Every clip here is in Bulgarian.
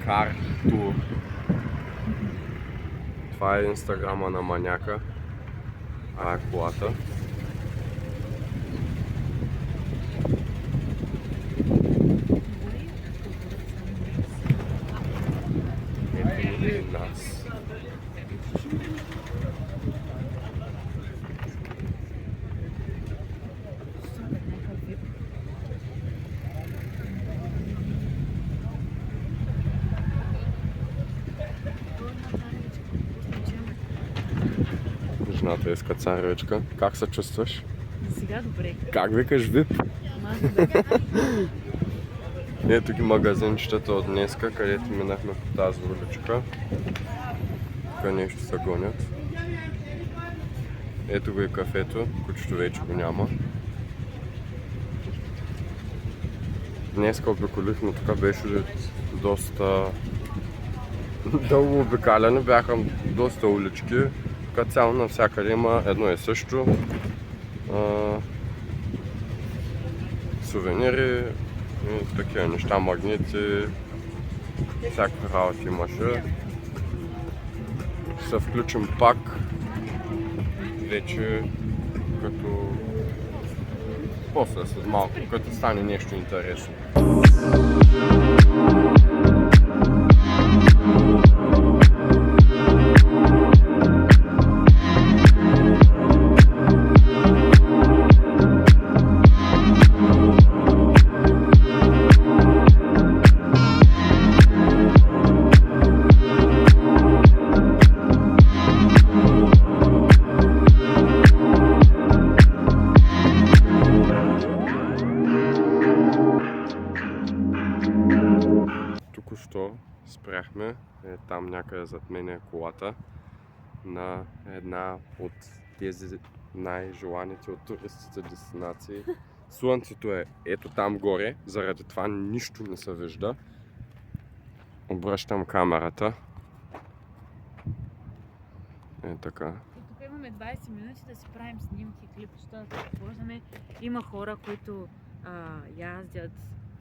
Car Tour. Това е инстаграма на маняка. А е колата. Ето и нас. Жената иска царевичка. Как се чувстваш? Сега добре. Как викаш вип? Ето ги магазинчетата от днеска, където минахме по тази уличка. Тук нещо се гонят. Ето го и кафето, кучето вече го няма. Днеска обиколихме, тук беше доста дълго обикаляне, бяха доста улички. Тук цяло навсякъде има едно и също. Сувенири и такива неща, магнити, всякакви работи имаше. Ще се включим пак вече като после след малко, като стане нещо интересно. Спряхме, там някъде зад мен е колата на една от тези най-желаните от туристите дестинации. Слънцето е ето там горе, заради това нищо не се вижда. Обръщам камерата. Е така. Тук имаме 20 минути да си правим снимки, клип, защото виждаме, има хора, които яздят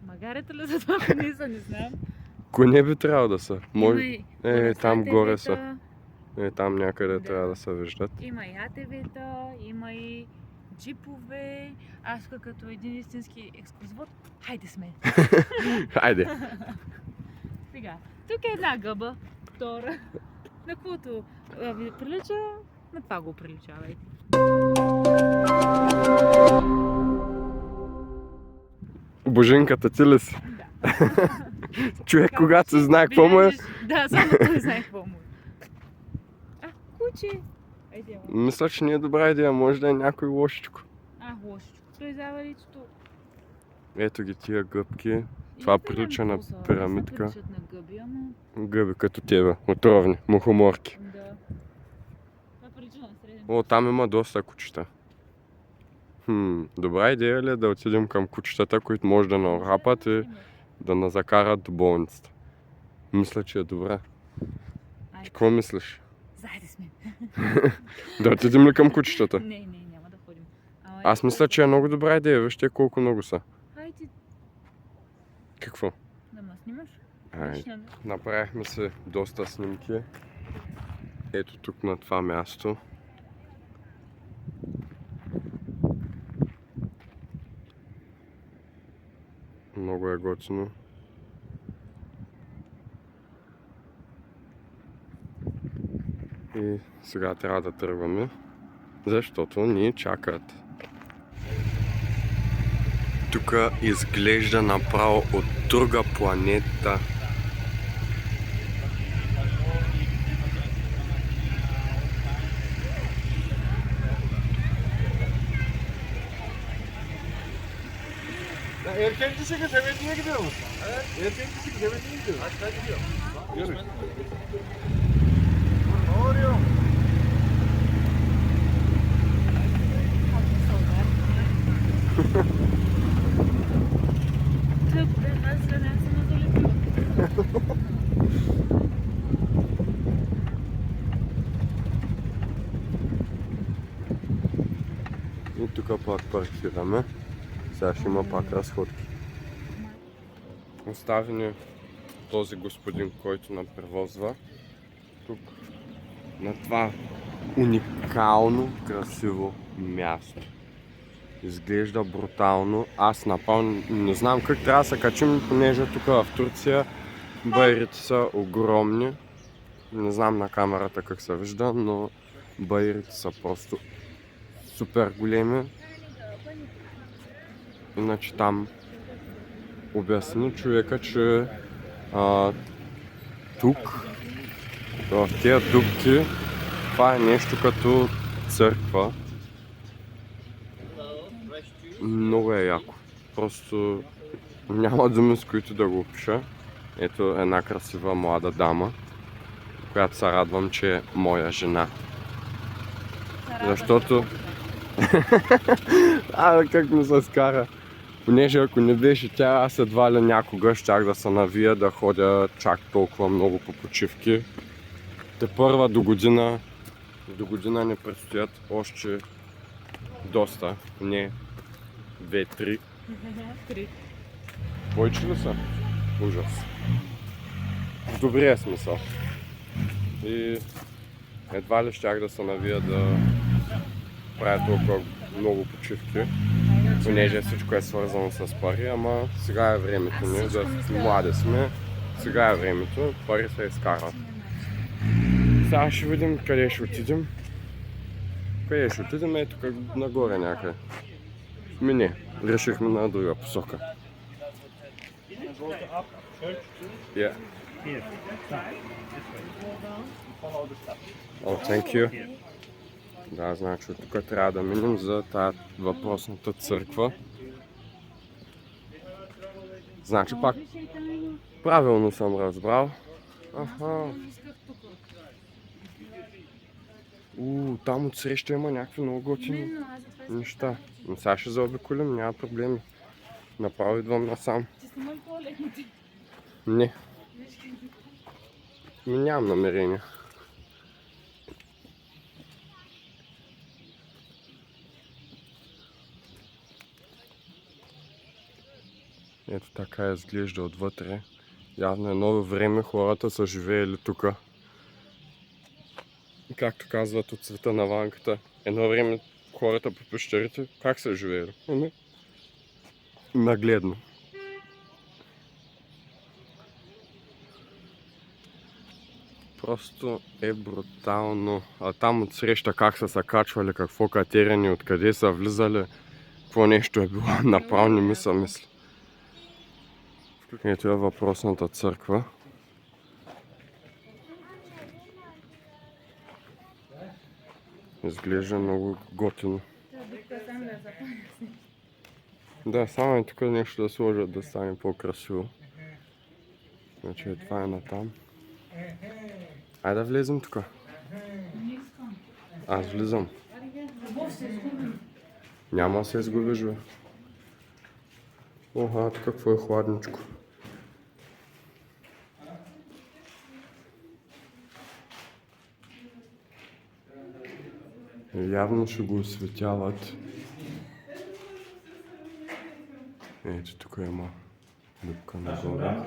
магарета ли за това не знам. Коне би трябвало да са? Там горе АТВ-та, са. Там някъде трябва да се виждат. Има и АТВ-та, има и джипове. Аз като един истински екскурзовод, хайде сме! Хайде! Сега, тук е една гъба, втора, на което ви прилича, на това го приличавайте. Божинката ти ли си? Да. Човек, когато се знае какво му е... Да, само той знае какво му е. Куче! Мисля, че не е добра идея, може да е някой лошичко. Лошичко. Той заваличето. Ето ги тия гъбки. Това прилича на пирамидка. Гъби като тебе, отровни, мухоморки. Да. Това прилича на среден. О, там има доста кучета. Добра идея ли е да отидем към кучетата, които може да нахапат и да ни закарат до болницата? Мисля, че е добре. Какво мислиш? Заеди сме. Да отидем ли към кучетата? Не, няма да ходим. Аз мисля, че е много добра идея. Вижте колко много са. Хайде. Какво? Да ме снимаш? Направихме се доста снимки. Ето тук на това място. Много е готино. И сега трябва да тръгваме, защото ни чакат. Тук изглежда направо от друга планета. Erken kişi ki temizliğe gidiyormuş. Evet. Erken kişi ki temizliğe gidiyor. Kaçta gidiyor? Yürü. Ne oluyor? И тук пак паркираме. Сега ще има пак разходки. Остави ни този господин, който ме превозва тук на това уникално красиво място. Изглежда брутално. Аз напълно не знам как трябва да се качим, понеже тук в Турция байрите са огромни. Не знам на камерата как се вижда, но байрите са просто супер големи. Иначе там обясни човека, че тук в тези дупки това е нещо като църква. Много е яко. Просто няма думи, с които да го опиша. Ето една красива млада дама, която се радвам, че е моя жена. Защото... как ми се скара. Понеже ако не беше тя, аз едва ли някога щях да се навия да ходя чак толкова много по почивки. Тепърва до година ни предстоят още доста. Не 2-3. 3. Повече ли са? Ужас. В добрия смисъл. И едва ли щях да се навия да правя толкова много почивки. Понеже всичко е свързано с пари, ама сега е времето ни, млади сме. Сега е времето, пари се изкарват. Сега ще видим къде ще отидем. Къде ще отидем? Ето тук нагоре някъде. Не, решихме на друга посока. Yeah. Oh, thank you. Да, значи от тук трябва да минем за тази въпросната църква. Значи пак правилно съм разбрал. Аха. Там отсреща има някакви много готини неща. Но сега ще заобиколим, няма проблеми. Направо идвам насам. Ти снимай по-летните. Не. Нямам намерение. Ето така изглежда отвътре. Явно едно време хората са живеели тук. Както казват от цвета на ванката. Едно време хората по пещерите как са живеели? Нагледно. Просто е брутално. А там отсреща как са се качвали, какво катерени, откъде са влизали, какво нещо е било. Направо не ми се мисли. Ето е въпросната църква. Изглежда много готино. Да, само тук нещо да сложат да стане по-красиво. Значи това е натам. Айде да влезем тук. Аз влизам. Няма да се изгубиш, бе. Оха, тук какво е хладничко. Явно ще го осветяват. Ето тук има дупка нагоре.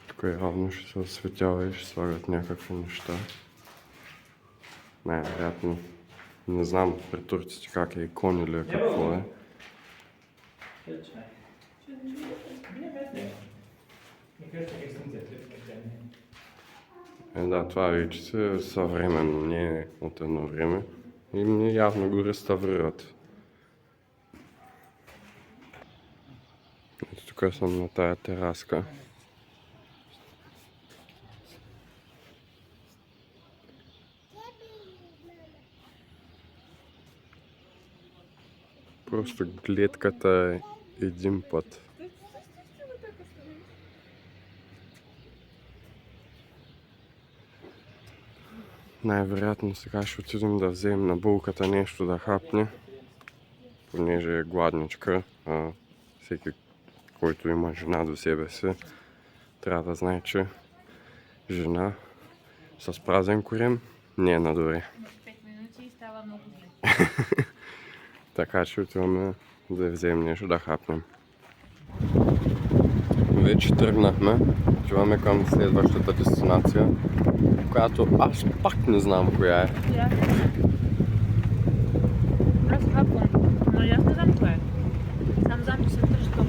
Тук явно ще се осветява и ще слагат някакви неща. Най-вероятно. Не знам при турците как е, икони или какво е. Да, това вече е съвременно, не е от едно време. И явно го реставрират. Ето тук съм на тая тераска. Просто гледката е един път. Най-вероятно сега ще отидем да вземем на булката нещо да хапне, понеже е гладничка. Всеки, който има жена до себе си, трябва да знае, че жена с празен корем не е на добре. 5 минути и става много зле. Така че отиваме да вземем нещо да хапнем. Вече тръгнахме. Отиваме към следващата дестинация, която аз пак не знам коя е. Аз хапвам, но аз не знам коя е. Сам знам, че се тръщопа.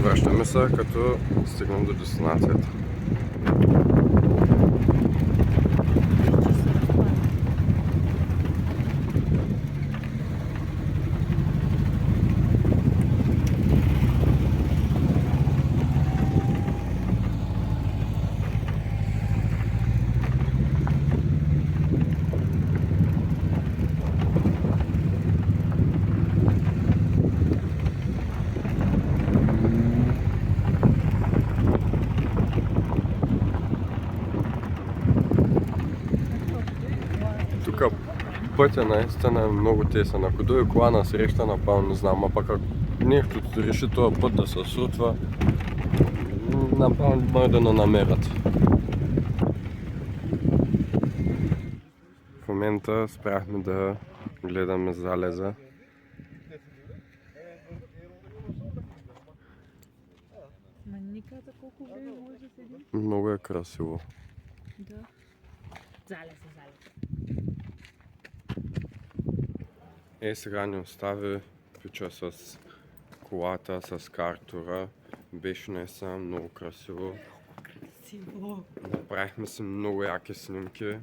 Връщаме се, като стигнем до дестинацията. Тук пътя наистина е много тесен. Ако дойде кола на среща, напълно не знам. А пък ако нещо реши този път да се срутва, напълно може да не намерят. В момента спряхме да гледаме залеза. Ма никъде колко време може да седим? Много е красиво. Да. Залез. Сега ни остави пича с колата, с картора. Беше наистина много красиво. Красиво. Направихме си много яки снимки.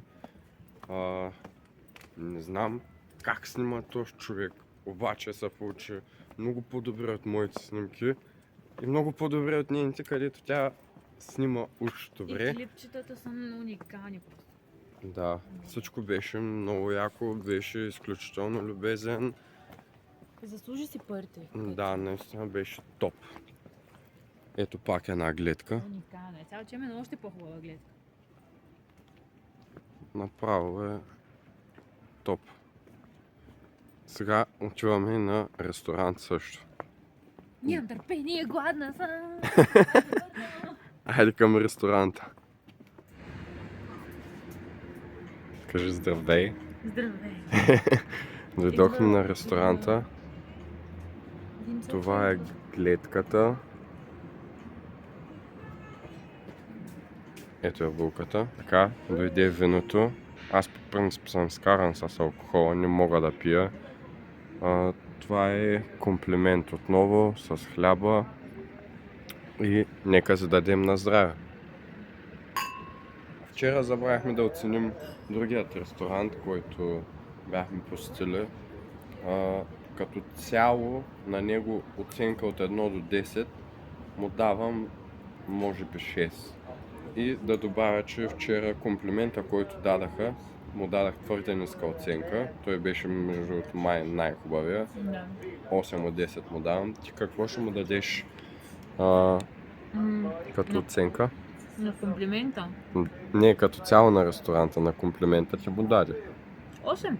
Не знам как снима този човек, обаче се получи много по-добре от моите снимки и много по-добре от нейните, където тя снима уж добре. И клипчетата са уникални просто. Да, всичко беше много яко, беше изключително любезен. Заслужи си парите. Да, наистина беше топ. Ето пак една гледка. Уникална е. Цяло, че има още по-хубава гледка. Направо е топ. Сега отиваме на ресторант също. Нямам търпение, гладна съм. Хайде към ресторанта. Кажи здравей. Здравей. Дойдохме на ресторанта. Това е гледката. Ето е булката. Така, дойде виното. Аз по принцип съм скаран с алкохола, не мога да пия. Това е комплимент отново с хляба. И нека се дадем на здраве. Вчера забравихме да оценим другият ресторант, който бяхме посетили. Като цяло на него оценка от 1 до 10 му давам може би 6. И да добавя, че вчера комплимента, който дадаха, му дадах твърде ниска оценка. Той беше между май най-хубавия. Да. 8 от 10 му давам. Ти какво ще му дадеш като оценка? На комплимента? Не, като цяло на ресторанта, на комплимента ти му даде. 8.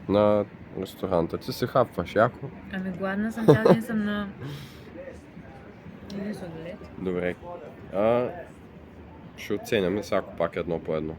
На ресторанта ти се хапваш яко. Ами гладна съм, цял ден съм на... Един сладолет. Добре. Ще оценяме всяко пак едно по едно.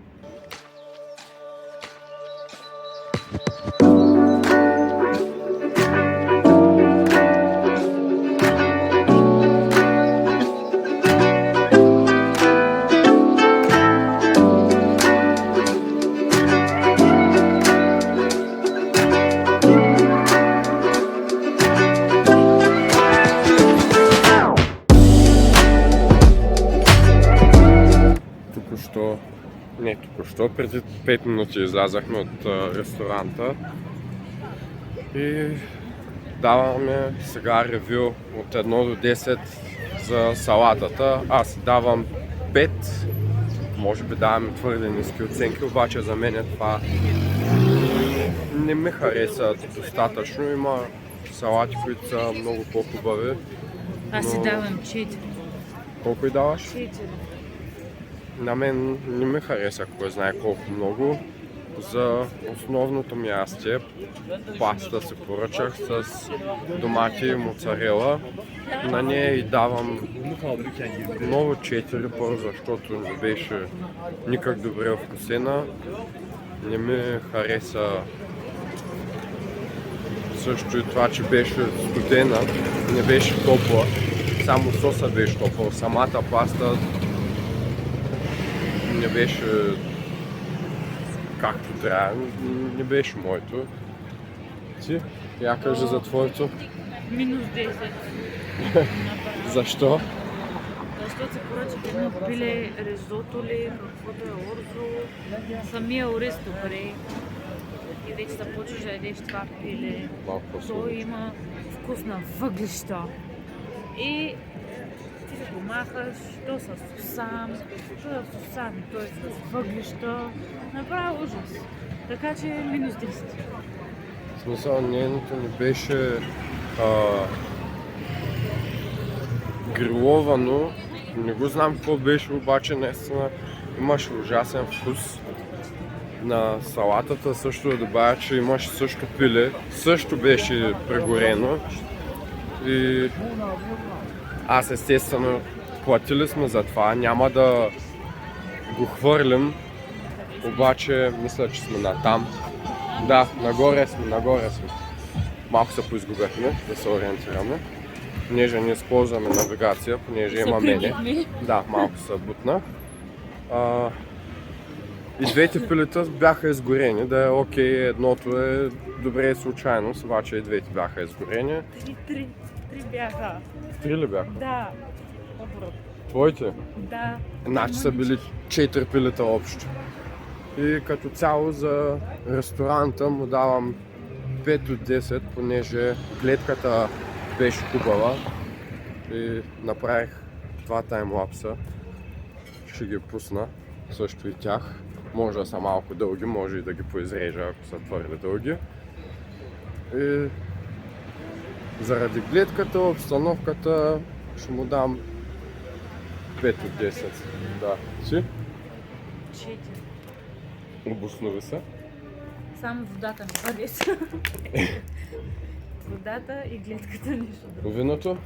Току-що, преди 5 минути излязахме от ресторанта и даваме сега ревю от 1 до 10 за салатата. Аз давам 5, може би даваме твърде ниски оценки, обаче за мен това не ме хареса достатъчно. Има салати, които са много по-хубави. Аз си давам 4. Колко и даваш? 4. На мен не ме хареса кой знае колко много. За основното ми ястие паста си поръчах с домати и моцарела. На нея и давам много 4, първо защото не беше никак добре вкусена. Не ми хареса също и това, че беше студена, не беше топла. Само соса беше топъл, самата паста не беше както трябва, не беше моето. Ти? Я кажи за твоето. Минус 10. Защо? Защото се поръчах едно пиле, ризото ли, каквото е орзо, самия ориз добре. И вече започваш да ядеш това пиле. Малко Той по-слабо. има вкус на въглища. И ти се го махаш, то с сусам, той с въглища. Направо ужас. Така че минус 10. В смисъл, нейното не беше гриловано. Не го знам какво беше, обаче наистина имаше ужасен вкус. На салатата също да добавя, че имаше също пиле. Също беше прегорено. И аз естествено платили сме за това, няма да го хвърлим. Обаче мисля, че сме натам. Да, нагоре сме. Малко се поизгубяхме, да се ориентираме. Понеже не използваме навигация, понеже има мене. Да, малко се бутна. И двете пилета бяха изгорени, да е окей, едното е добре случайно, обаче и двете бяха изгорени. Три бяха. 3 ли бяха? Да. Обрат. Твоите? Да. Значи са били 4 пилета общо. И като цяло за ресторанта му давам 5 от 10, понеже гледката беше хубава и направих 2 таймлапса. Ще ги пусна също и тях. Може да са малко дълги, може и да ги поизрежа, ако са твърде дълги. И заради гледката, обстановката ще му дам 5 от 10. Да. Си? 4. Обоснови се. Само водата ми хареса. Водата и гледката нищо друго. Виното?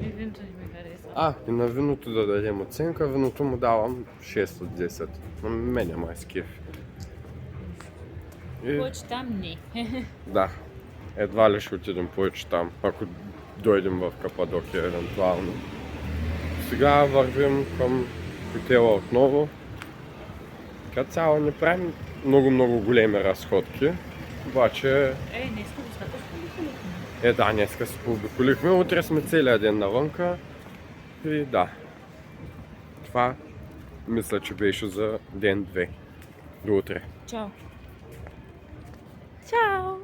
И виното не ми хареса. И на виното да дадем оценка. Виното му давам 6 от 10. На мене май с кеф. И Повече там не. да, едва ли ще отидем повече там, ако дойдем в Кападокия евентуално. Сега вървим към хотела отново. Като цяло не правим много големи разходки, обаче Днеска достатъчно ли хилихме? да, днеска се пообиколихме, утре сме целия ден навънка и да. Това мисля, че беше за ден 2. До утре. Чао. Чао!